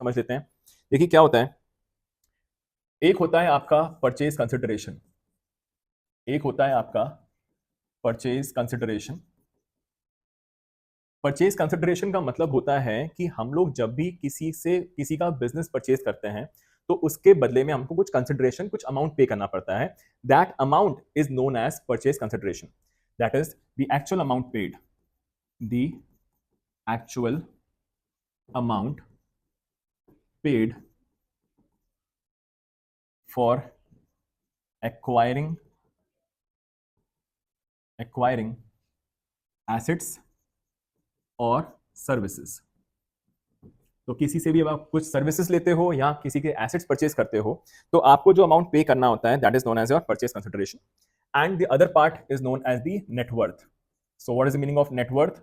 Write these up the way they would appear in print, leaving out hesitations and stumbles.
समझ लेते हैं। देखिए क्या होता है, एक होता है आपका परचेज कंसिडरेशन, एक होता है आपका परचेज कंसिडरेशन। परचेज कंसिडरेशन का मतलब होता है कि हम लोग जब भी किसी का बिजनेस परचेज करते हैं तो उसके बदले में हमको कुछ कंसिडरेशन, कुछ अमाउंट पे करना पड़ता है। That amount is known as purchase consideration. That is the actual amount paid, the actual amount paid for acquiring assets और सर्विसेज। तो किसी से भी अब आप कुछ सर्विसेज लेते हो या किसी के एसेट्स परचेज करते हो तो आपको जो अमाउंट पे करना होता है that is known as your purchase consideration. And the other part is known as the net worth. So what is the meaning of net worth?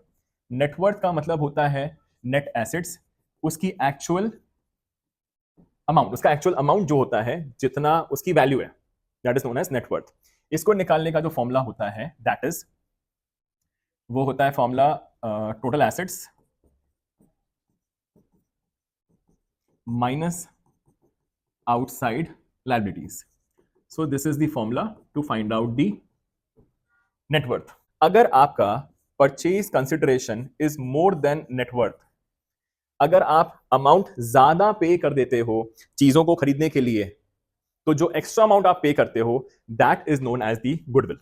Net worth का मतलब होता है नेट एसेट्स, उसकी एक्चुअल अमाउंट, उसका एक्चुअल अमाउंट जो होता है, जितना उसकी वैल्यू है, that is known as net worth. इसको निकालने का जो फॉर्मूला होता है दैट इज, वो होता है formula total assets minus outside liabilities. So this is the formula to find out the net worth. अगर आपका purchase consideration is more than net worth, अगर आप अमाउंट ज्यादा पे कर देते हो चीजों को खरीदने के लिए, तो जो एक्स्ट्रा अमाउंट आप पे करते हो that is known as the goodwill.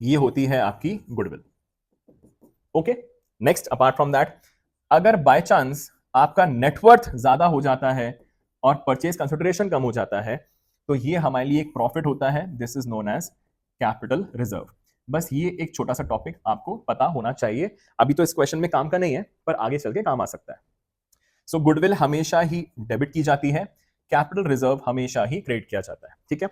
ये होती है आपकी goodwill. Okay, next apart from that, अगर बाय चांस आपका नेटवर्थ ज्यादा हो जाता है और परचेज कंसिडरेशन कम हो जाता है तो ये हमारे लिए एक प्रॉफिट होता है। This is known as capital reserve. बस ये एक छोटा सा टॉपिक आपको पता होना चाहिए। अभी तो इस क्वेश्चन में काम का नहीं है पर आगे चल के काम आ सकता है। सो गुडविल हमेशा ही डेबिट की जाती है, कैपिटल रिजर्व हमेशा ही क्रेडिट किया जाता है। ठीक है।